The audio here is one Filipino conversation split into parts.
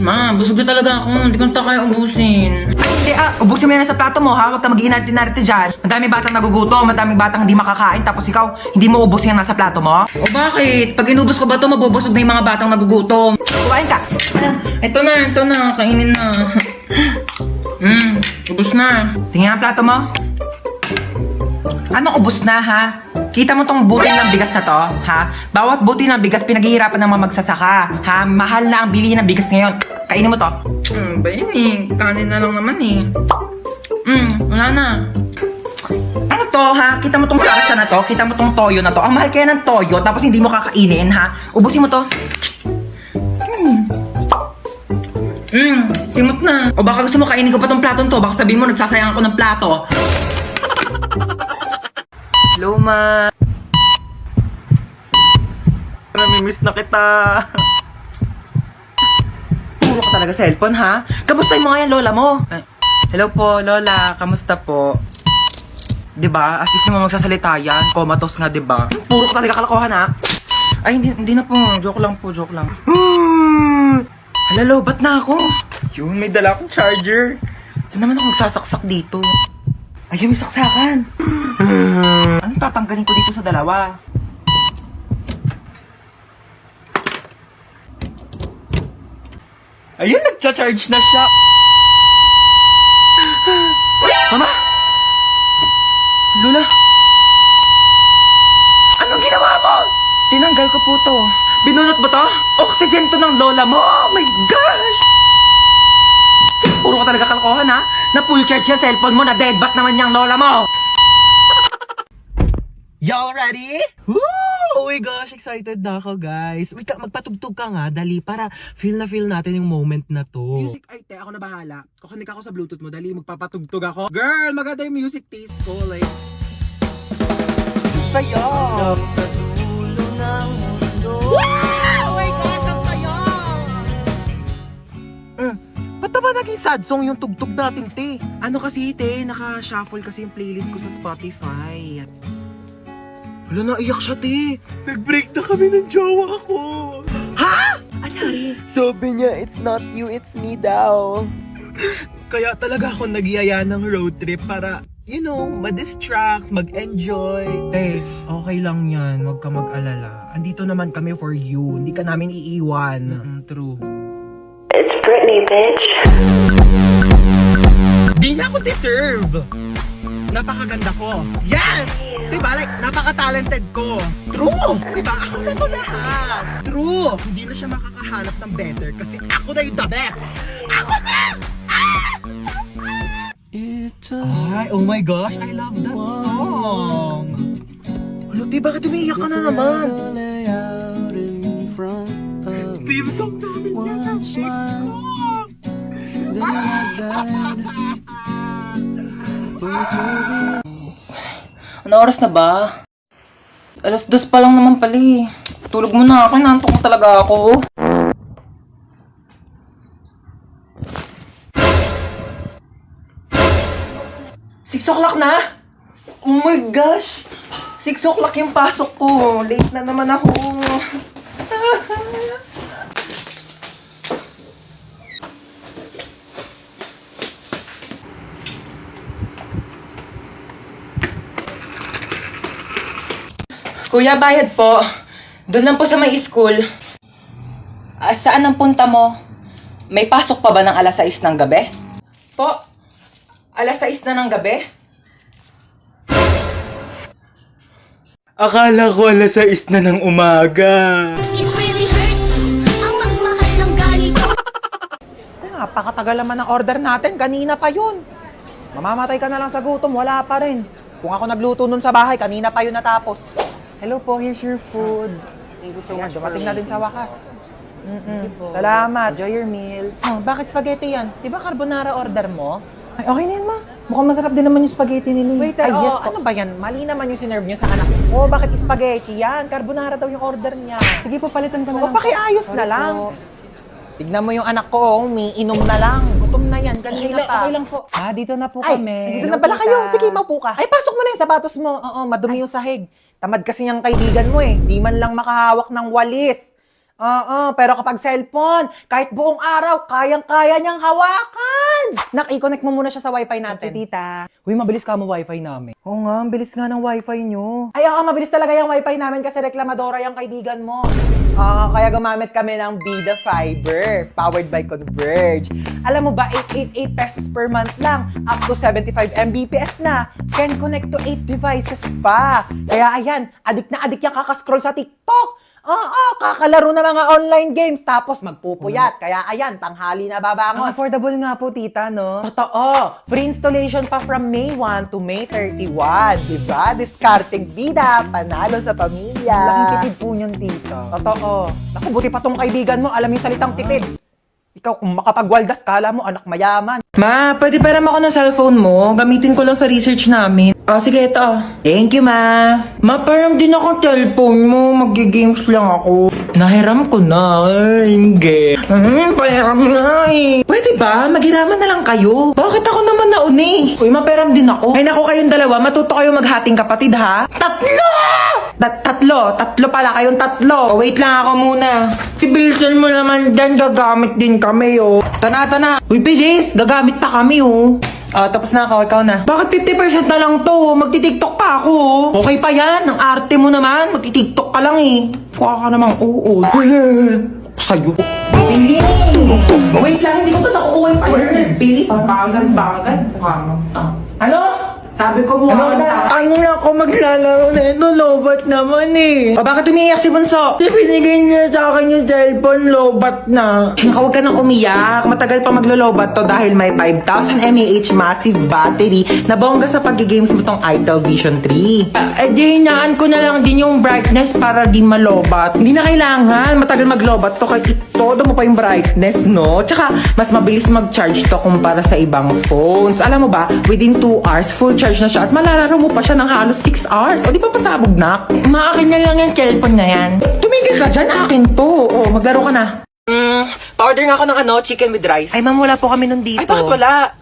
Ma, busog na talaga ako. Hindi ko na kaya ubusin. Hindi ubusin mo yan sa plato mo ha. Huwag ka mag-iinarte-inarte dyan. Madaming batang nagugutom, madaming batang hindi makakain. Tapos ikaw, hindi mo ubus yan nasa plato mo? O bakit? Pag inubos ko ba ito, mabubusog na yung mga batang nagugutom. Kumain ka. Ito na. Kainin na. Ubos na. Tingnan ang plato mo. Anong ubos na ha? Kita mo tong butil ng bigas na to, ha? Bawat butil ng bigas pinaghihirapan ng mga magsasaka, ha? Mahal na ang bili ng bigas ngayon. Kainin mo to. Ba yun eh? Kanin na lang naman eh. Wala na. Ano to, ha? Kita mo tong sarsa na to? Kita mo tong toyo na to? Ang mahal kaya ng toyo, tapos hindi mo kakainin, ha? Ubusin mo to. Simot na. O baka gusto mo kainin ko pa tong platong to. Baka sabihin mo nagsasayang ako ng plato. Hello, ma. Namimiss na kita. Puro ka talaga cellphone, ha? Kamusta mo nga yan, lola mo? Hello po, lola. Kamusta po? Diba? As if naman magsasalita yan. Comatose nga, diba? Puro ka talaga kalokohan, ha? Ay, hindi na po. Joke lang po, joke lang. Halalo, ba't na ako? Yun, may dala akong charger. Saan naman ako magsasaksak dito? Ayun, may saksakan. Anong tatanggalin ko dito sa dalawa? Ayun, nagcha-charge na siya. Mama! Lola! Anong ginawa mo? Tinanggal ko po to. Binunot mo to? Oxygen to ng lola mo. Oh my gosh! Puro ka talaga kalokohan, ha? Na full charge yung cellphone mo, na deadbat naman yung lola mo. Y'all ready? Woo! Oh my gosh, excited na ako, guys. Wait, magpatugtog ka nga, dali, para feel na feel natin yung moment na to. Music, ay, te, ako na bahala. Kukunik ako sa Bluetooth mo, dali, magpapatugtog ako. Girl, maganda yung music taste ko, like... Sayo! Sa dulo ng mundo. Wow! Oh my gosh, ang sayo! Ba't naman naging sad song yung tugtog natin, te? Ano kasi, te, naka-shuffle kasi yung playlist ko sa Spotify. Wala, naiyak siya, te. Nag-break na kami ng jowa ko. Ha? Anyari? Sabi niya, it's not you, it's me daw. Kaya talaga ako nagyaya ng road trip para, you know, ma-distract, mag-enjoy. Te, okay lang yan. Huwag ka mag-alala. Andito naman kami for you. Hindi ka namin iiwan. True. It's Britney, bitch. Di niya ako deserve. Napakaganda ko. Yes! Diba? Like, napaka-talented ko. True! Diba? Ako na to lahat. True! Hindi na siya makakahanap ng better kasi ako na yung the best. Ako na! Ay, oh my gosh, I love that song. Ano, di, bakit umiiyak ka na naman? Theme song namin yan. Ano oras na ba? 2:00 pa lang naman pala eh. Tulog mo na ako. Inaantok na talaga ako. Six o'clock na? Oh my gosh! 6 o'clock yung pasok ko. Late na naman ako. Kuya, bayad po. Doon lang po sa may school. Saan ang punta mo? May pasok pa ba ng 6:00 ng gabi? Po, 6:00 na ng gabi? Akala ko 6:00 na ng umaga. It really hurts ang magmahal ng galing. Napakatagal naman ang order natin. Kanina pa yun. Mamamatay ka na lang sa gutom. Wala pa rin. Kung ako nagluto nun sa bahay, kanina pa yun natapos. Hello po, here's your food. Thank you so Ayan, much dumating na din sa wakas. po. Salamat. Enjoy your meal. Oh, bakit spaghetti yan? Di ba carbonara order mo? Ay, okay na yan, ma. Mukhang masarap din naman yung spaghetti nila. Waiter, Ay, yes po. ano ba yan? Mali naman yung sinerve nyo sa anak ko. Oh, bakit spaghetti yan? Carbonara daw yung order niya. Sige po, palitan ko na O, lang. pakiayos na Sorry lang. po. Tignan mo yung anak ko, oh, umiinom na lang. Gutom na yan, kanina pa. Okay lang po. Dito na po Ay, kami. dito Hello, na pala tita. kayo. Sige, maupo ka. Ay, pasok mo na yung sapatos mo. Oo, madumi yung sahig. Tamad kasi yung kaibigan mo eh. Di man lang makahawak ng walis. Oo, pero kapag cellphone, kahit buong araw, kayang-kaya niyang hawakan. Nak, i-connect mo muna siya sa wifi natin. Tita. Uy, mabilis ka mo wifi namin. Oo nga, ang bilis nga ng wifi nyo. Ay, oo, mabilis talaga yung wifi namin kasi reklamadora yung kaibigan mo. Kaya gumamit kami ng Vida Fiber, powered by Converge. Alam mo ba, 888 pesos per month lang, up to 75 Mbps na. Can connect to 8 devices pa. Kaya ayan, adik na adik yung kakascroll sa TikTok. Oo, kakalaro na mga online games, tapos magpupuyat. Kaya ayan, tanghali na Ang babangon. affordable nga po, tita, no? Totoo. Free installation pa from May 1 to May 31. Diba? Discarding vida, panalo sa pamilya. Laking tipid po niyan, tita. Totoo. Naku, buti pa tong kaibigan mo, alam yung salitang tipid. Ikaw, kung makapagwaldas, kala mo anak mayaman. Ma, pwede param ako ng cellphone mo? Gamitin ko lang sa research namin. Sige, ito. Thank you, ma. Ma, parang din akong cellphone mo. Mag-games lang ako. Nahiram ko na. Ay, hindi. Pahiram na eh. Pwede ba? Maghiraman na lang kayo. Bakit ako naman nauni? Uy, maperam din ako. Ay, naku kayong dalawa. Matuto kayo maghating kapatid, ha? Tatlo pala kayong tatlo. Wait lang ako muna. Si Bilson mo naman dyan, gagamit din kami, oh. Tana. Uy, bilis. Gagamit pa kami, oh. Tapos na ako. Ikaw na. Bakit 50% na lang to? Magti-tiktok pa ako, oh. Okay pa yan. Ang arte mo naman. Magti-tiktok ka lang, eh. Kuha ka namang oo. Sa'yo. Bilis. Wait lang, hindi ko pa nakukuha yung timer. Bilis. Bagal. Ano? Sabi ko mo, ano na ako maglalaro na ito, lobat naman eh. Bakit umiiyak si Bunso? Binigay niya sa akin yung cellphone, lobat na. Huwag ka nang umiyak. Matagal pa maglo-lobat to dahil may 5,000 mAh massive battery na bongga sa pag-games mo tong Itel Vision 3. Di hinaan ko na lang din yung brightness para di malobat. Hindi na kailangan. Matagal maglobat to kahit todo mo pa yung brightness, no? Tsaka, mas mabilis mag-charge to kumpara sa ibang phones. Alam mo ba, within 2 hours, full charge na siya at malalaro mo pa siya ng halos 6 hours. O di pa pasabog na? Maakin na lang yung cellphone na yan. Tumigil ka dyan, akin to. O, maglaro ka na. Pa-order nga ako ng chicken with rice. Ay, ma'am, wala po kami nun dito. Ay, bakit wala?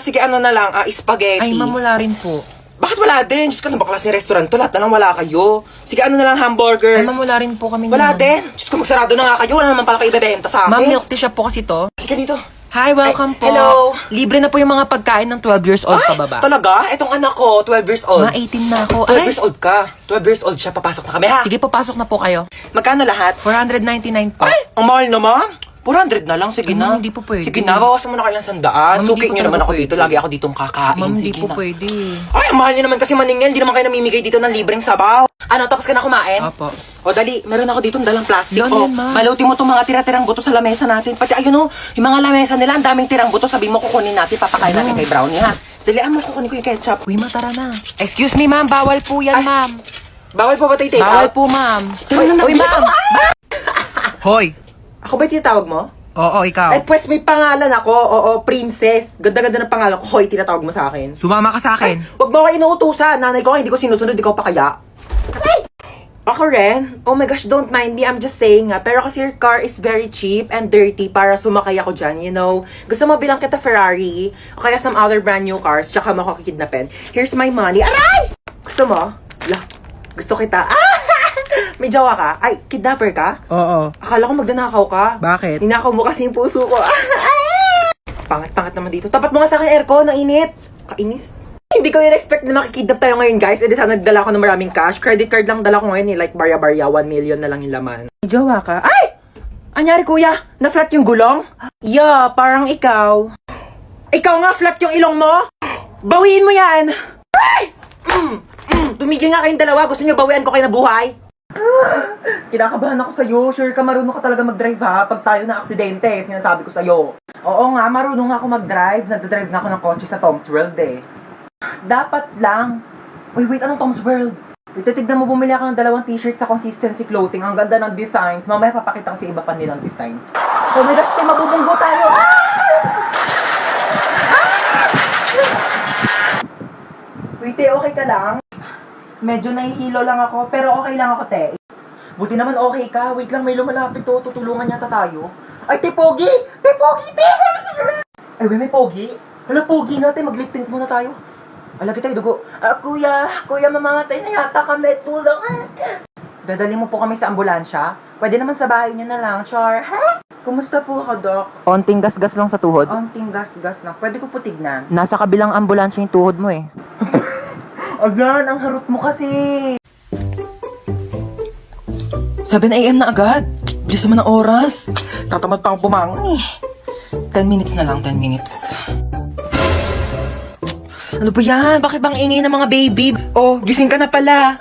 Sige, ano na lang, spaghetti. Ay, ma'am, wala rin po. Bakit wala din? Diyos ko, ba klaseng restaurant to? Lahat na lang wala kayo. Sige, ano na lang, hamburger. Ay, ma'am, wala rin po kami Wala nun. din. Diyos ko, magsarado na nga kayo. Wala naman pala kayo ibebenta sa akin. Ma'am, milk tea shop po kasi to. Halika dito. Hi, welcome Ay, po. hello. Libre na po yung mga pagkain ng 12 years old pababa. Talaga? Etong anak ko, 12 years old. Ma, 18 na ako. 12 Ay, years old ka. 12 years old siya. Papasok na kami, ha? sige po, pasok na po kayo. Magkano lahat? 499 po. Ay, ang mahal naman. 400 na lang, sige Ay, na. ma'am, hindi po pwede. Sige na, bawasan mo na kayo ng 100. Ma'am, Suki hindi po nyo naman talaga ako dito. pwede. Lagi ako ditong kakain. Ma'am, hindi Sige po na. pwede. Ay, ang mahal nyo naman kasi maningil. Hindi naman kayo namimigay dito ng libreng sabaw. Ano, tapos ka na kumain? Opo. O dali, meron ako dito dalang plastic. Yan, O, yan, ma'am. balutin mo itong mga tira-tirang buto sa lamesa natin. Pati ayun o, yung mga lamesa nila, ang daming tirang buto. Sabi mo kukunin natin, papakain natin kay Brownie, ha? Dali, mo kukunin ko yung ketchup. Uy, matara na. Excuse me, ma'am. Bawal po yan, Ay, ma'am. Bawal po ba tayo take Bawal out? po, ma'am. Uy, ma'am! Hoy. Ako ba tinatawag mo? Oo, ikaw. Ay, pues may pangalan ako. Oo, princess. Ganda-ganda ng pangalan ko. Hoy, tinatawag mo sa akin. Sumama ka sa akin. Huwag mo ako inuutusan. Nanay ko, hindi ko sinusunod. Ikaw pa kaya? Ay! Ako rin? Oh my gosh, don't mind me. I'm just saying nga. Pero kasi your car is very cheap and dirty para sumakay ako dyan, you know. Gusto mo bilang kita Ferrari o kaya some other brand new cars tsaka mo ako kidnapin. Here's my money. Aray! Gusto mo? La, gusto kita. Ah! May jowa ka? Ay, kidnapper ka? Oo. Akala ko magdanakaw ka. Bakit? Ninakaw mo kasi yung puso ko. Pangat-pangat naman dito. Tapat mo nga sa akin aircon, nainit. Kainis. Hindi ko in-expect na makikidnap tayo ngayon, guys. E di sana nagdala ko ng maraming cash. Credit card lang dala ko ngayon, like barya-barya, 1 million na lang yung laman. May jowa ka? Ay! Anyari, kuya? Na-flat yung gulong? Yeah, parang ikaw. Ikaw nga, flat yung ilong mo? Bawiin mo yan! Ay! Tumigil nga kayong dalawa. Gusto niyo bawian ko kayo na buhay? Kinakabahan ako sa'yo. Sure ka, marunong ka talaga mag-drive, ha? Pag tayo na aksidente, sinasabi ko sa'yo. Oo nga, marunong nga ako mag-drive. Nagdadrive nga ako ng kotse sa Tom's World, eh. Dapat lang. Uy, wait, anong Tom's World? Wait, titignan mo, bumili ako ng 2 t-shirt sa Consistency Clothing. Ang ganda ng designs. Mamaya papakita ko sa iba pa nilang designs. Oh my gosh, tayo, mabubunggo tayo. Wait, te, okay ka lang? Medyo nahihilo lang ako, pero okay lang ako, te. Buti naman okay ka. Wait lang, may lumalapit to. Tutulungan yata tayo. Ay, te, Pogi! Te, Pogi, te! Ay, may Pogi? Hala, Pogi nga, te. Mag-lip tint muna tayo. Alagi tayo, dugo. Kuya, mamamatay na yata kami. Tulong. Dadali mo po kami sa ambulansya? Pwede naman sa bahay niyo na lang, Char. Ha? Kumusta po ako, Doc? Onting gasgas lang sa tuhod. Onting gas-gas lang. Pwede ko po tignan. Nasa kabilang ambulansya yung tuhod mo eh. Ayan, ang harot mo kasi. 7 a.m. na agad. Bilis naman ang oras. Tatamad pa akong bumangon eh. 10 minutes na lang, 10 minutes. Ano ba yan? Bakit bang ingay ng mga baby? Oh, gising ka na pala.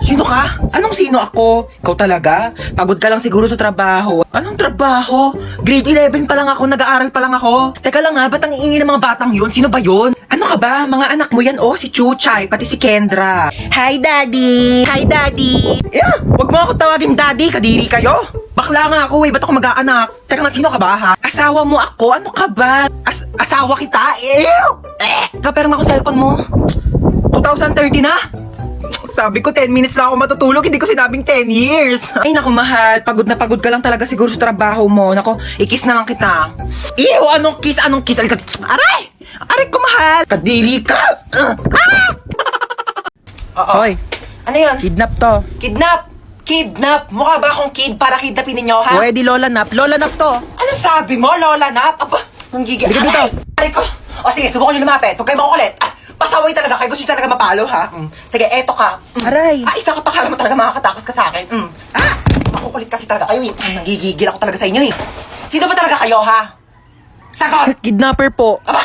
Sino ka? Anong sino ako? Ikaw talaga? Pagod ka lang siguro sa trabaho. Anong trabaho? Grade 11 pa lang ako, nag-aaral pa lang ako. Teka lang nga, ba't ang iingay ng mga batang yun? Sino ba yun? Ano ka ba? Mga anak mo yan, oh, si Chuchay, pati si Kendra. Hi, Daddy! Hi, Daddy! Yeah, wag mo ako tawagin Daddy, kadiri kayo. Bakla nga ako eh, ba't ako mag-aanak? Teka nga, sino ka ba ha? Asawa mo ako? Ano ka ba? Asawa kita? Ew! Kapera nga ako cellphone mo. 2030 na? Sabi ko 10 minutes lang ako matutulog, hindi ko sinabing 10 years. Ay naku mahal, pagod na pagod ka lang talaga siguro sa trabaho mo. Naku, i-kiss na lang kita. Ew, anong kiss? Anong kiss? Aray! Aray ko mahal! Kadiri ka! Hoy, Ano yun? kidnap to. Kidnap! Kidnap! Mukha ba akong kid para kidnapin ninyo, ha? O edi Lola Nap. Lola Nap to. Ano sabi mo, Lola Nap? Aba, nanggigil. Halika dito. Aray ko! O sige, subukan nyo lumapit. Huwag kayo makukulit. Pasaway talaga kayo. Gusto nyo talaga mapalo, ha? Sige, eto ka. Aray. Isa ka pa, kala mo talaga makakatakas ka sa akin. Makukulit kasi talaga kayo, eh. Nanggigigil ako talaga sa inyo, eh. Sino ba talaga kayo, ha? Sagot! Kidnapper po. Aba,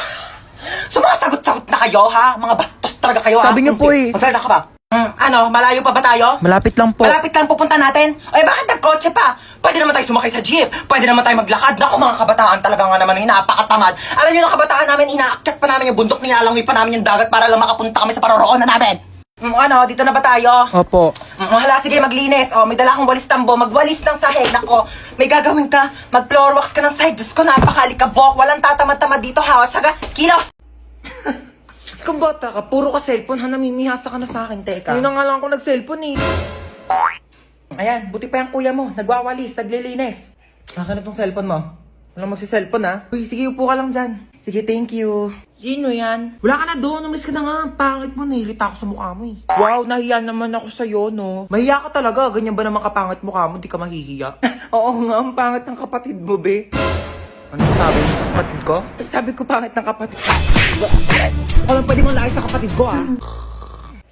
sumasagot-sagot na kayo, ha? Mga bastos talaga kayo, ha? Sabi niyo po, eh. Magsalita ka ba? Ano, malayo pa ba tayo? Malapit lang po. Malapit lang pupunta natin? Ay, bakit nagkotse pa? Pwede naman tayo sumakay sa jeep. Pwede naman tayo maglakad. Naku, mga kabataan talaga nga naman, napakatamad. Alam niyo ng kabataan namin, inaakyat pa namin yung bundok, nilalangoy pa namin yung dagat para lang makapunta kami sa paroroonan namin. Ano, dito na ba tayo? Opo. Hala, sige, maglinis. Oh, may dala akong walis tambo. Magwalis ng sahig. Nako, may gagawin ka. Mag-floor wax ka ng sahig. Diyos ko, napakalikabok. Walang tatamad-tamad dito, ha? Saga, kilos! Kung bata ka, puro ka cellphone, ha? Namimihasa ka na sa akin, teka. Yun na nga lang ako nag-cellphone eh. Ayan, buti pa yung kuya mo. Nagwawalis, naglilinis. Akin na tong cellphone mo. Walang magsi-cellphone, ha? Uy, sige, upo ka lang dyan. Sige, thank you. Sino yan? Wala ka na doon. Umalis ka na nga. Pangit mo, nahirita ako sa mukha mo, eh. Wow, nahiya naman ako sa'yo, no? Mahiya ka talaga. Ganyan ba naman kapangit mukha mo? Di ka mahihiya? Oo nga, ang pangit ng kapatid mo, be. Ano sabi mo sa kapatid ko? Sabi ko pangit ng kapatid ko. Ako lang pwede mong lakas sa kapatid ko, ah.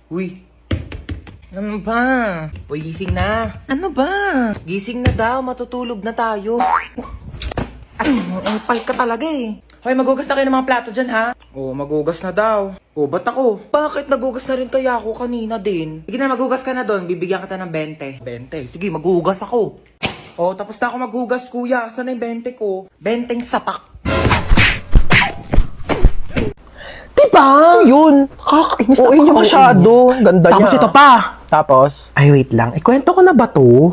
Uy. Ano ba? Uy, gising na. Ano ba? Gising na daw, matutulog na tayo. Ay, pal ka talaga eh. Hoy, magugas na kayo ng mga plato dyan, ha? Oo, magugas na daw. Oo, ba't ako? Bakit nagugas na rin kaya ako kanina din? Sige na, magugas ka na doon. Bibigyan kita ng 20. 20? Sige, magugas ako. Oh, tapos na ako maghugas, kuya. Saan na yung 20 ko? 20 sapak. Diba? Yun. Kakainis na niya masyado. Ganda niya. Tapos ito pa. Tapos? Ay, wait lang. Ikwento ko na ba to?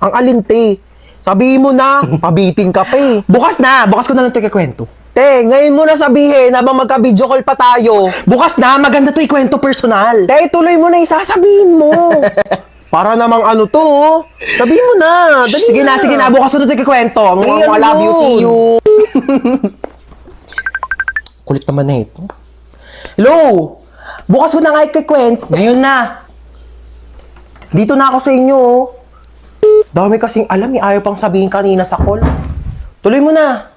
Ang alinte. Sabihin mo na. Pabiting ka pa eh. Bukas na. Bukas ko na lang ito ikwento. Te, ngayon mo na sabihin habang magka-video call pa tayo. Bukas na. Maganda to ikwento personal. Te, tuloy mo na isasabihin mo. Para namang ano to, oh. Sabihin mo na. Dali sige na, sige na. Bukas ko na ito ikwento. Mga love you, see you. Kulit naman na ito. Hello! Bukas ko na nga ikikwento. Ngayon na. Dito na ako sa inyo, oh. Dami kasing alam, ayaw pang sabihin kanina sa call. Tuloy mo na.